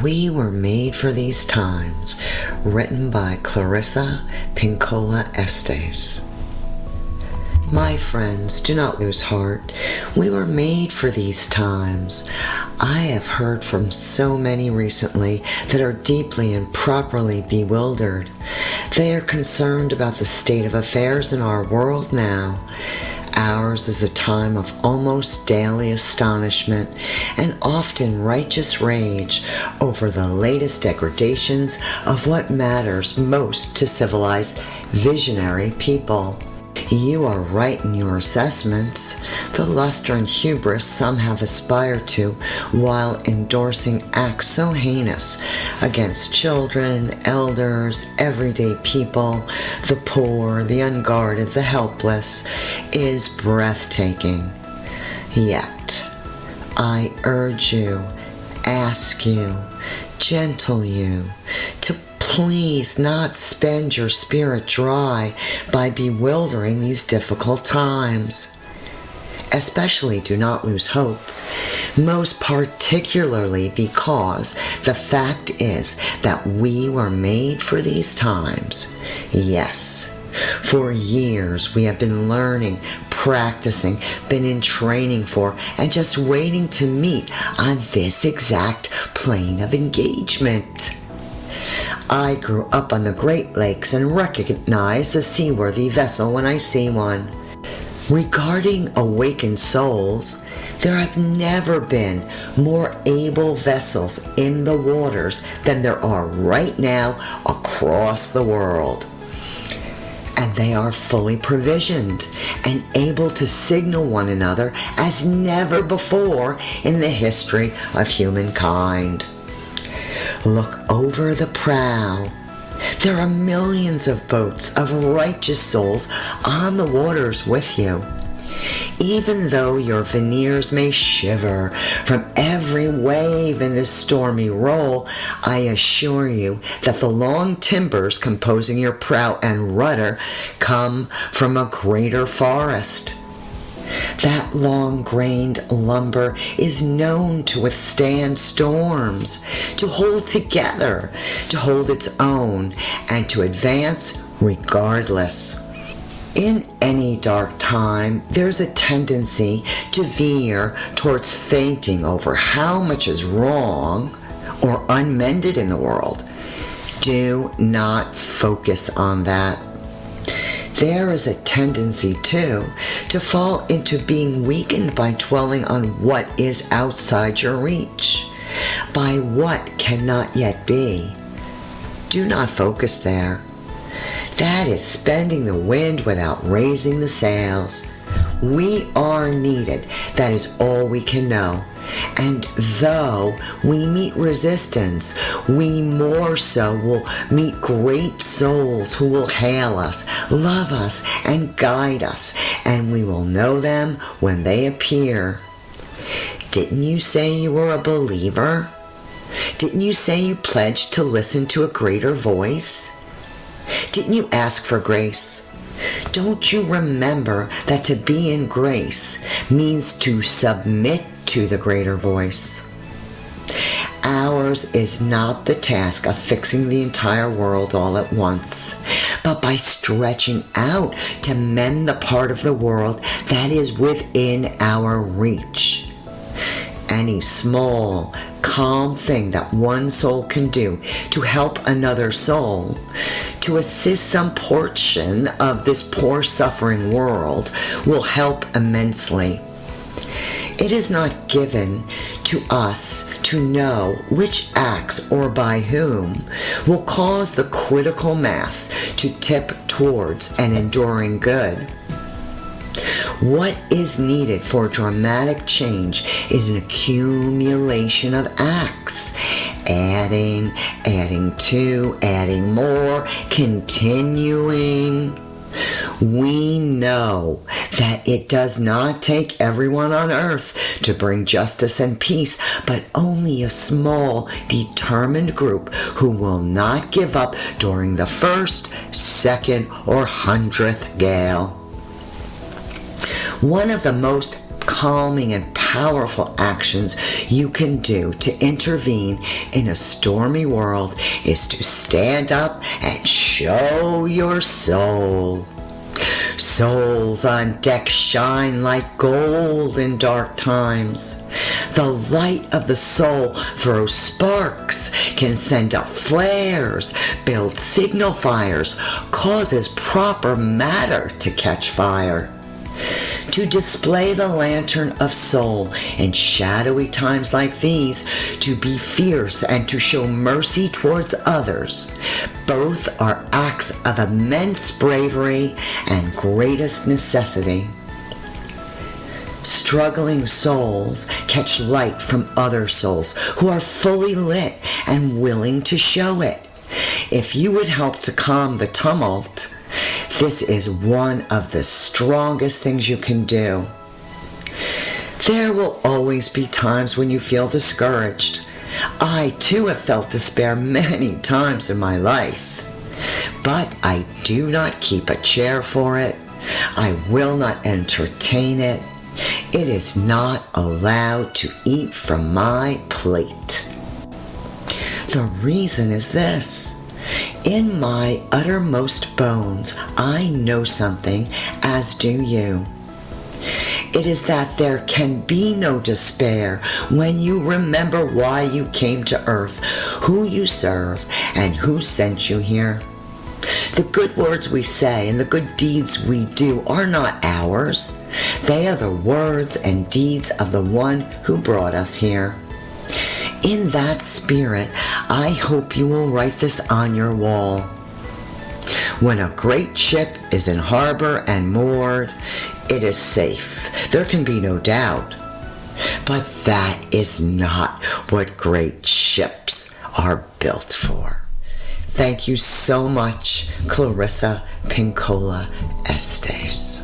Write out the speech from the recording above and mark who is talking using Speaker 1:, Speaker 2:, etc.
Speaker 1: We Were Made for These Times, written by Clarissa, Pinkola, Estes. My friends, do not lose heart. We were made for these times. I have heard from so many recently that are deeply and properly bewildered. They are concerned about the state of affairs in our world now. Ours is a time of almost daily astonishment and often righteous rage over the latest degradations of what matters most to civilized, visionary people. You are right in your assessments. The luster and hubris some have aspired to while endorsing acts so heinous against children, elders, everyday people, the poor, the unguarded, the helpless, is breathtaking. Yet, I urge you, ask you, gentle you, to please not spend your spirit dry by bewildering these difficult times. Especially do not lose hope, most particularly because the fact is that we were made for these times. Yes, for years we have been learning, practicing, been in training for, and just waiting to meet on this exact plane of engagement. I grew up on the Great Lakes and recognize a seaworthy vessel when I see one. Regarding awakened souls, there have never been more able vessels in the waters than there are right now across the world. And they are fully provisioned and able to signal one another as never before in the history of humankind. Look over the prow. There are millions of boats of righteous souls on the waters with you. Even though your veneers may shiver from every wave in this stormy roll, I assure you that the long timbers composing your prow and rudder come from a greater forest. That long-grained lumber is known to withstand storms, to hold together, to hold its own, and to advance regardless. In any dark time, there's a tendency to veer towards fainting over how much is wrong or unmended in the world. Do not focus on that. There is a tendency, too, to fall into being weakened by dwelling on what is outside your reach, by what cannot yet be. Do not focus there. That is spending the wind without raising the sails. We are needed. That is all we can know. And though we meet resistance, we more so will meet great souls who will hail us, love us, and guide us, and we will know them when they appear. Didn't you say you were a believer? Didn't you say you pledged to listen to a greater voice? Didn't you ask for grace? Don't you remember that to be in grace means to submit to the greater voice? Ours is not the task of fixing the entire world all at once, but by stretching out to mend the part of the world that is within our reach. Any small, calm thing that one soul can do to help another soul, to assist some portion of this poor suffering world, will help immensely. It is not given to us to know which acts or by whom will cause the critical mass to tip towards an enduring good. What is needed for dramatic change is an accumulation of acts. Adding to, adding more, continuing. We know that it does not take everyone on earth to bring justice and peace, but only a small, determined group who will not give up during the first, second, or 100th gale. One of the most calming and powerful actions you can do to intervene in a stormy world is to stand up and show your soul. Souls on deck shine like gold in dark times. The light of the soul throws sparks, can send up flares, build signal fires, causes proper matter to catch fire. To display the lantern of soul in shadowy times like these, to be fierce and to show mercy towards others, both are acts of immense bravery and greatest necessity. Struggling souls catch light from other souls who are fully lit and willing to show it. If you would help to calm the tumult, this is one of the strongest things you can do. There will always be times when you feel discouraged. I too have felt despair many times in my life. But I do not keep a chair for it. I will not entertain it. It is not allowed to eat from my plate. The reason is this. In my uttermost bones, I know something, as do you. It is that there can be no despair when you remember why you came to earth, who you serve, and who sent you here. The good words we say and the good deeds we do are not ours. They are the words and deeds of the one who brought us here. In that spirit, I hope you will write this on your wall. When a great ship is in harbor and moored, it is safe. There can be no doubt. But that is not what great ships are built for. Thank you so much, Clarissa Pinkola Estes.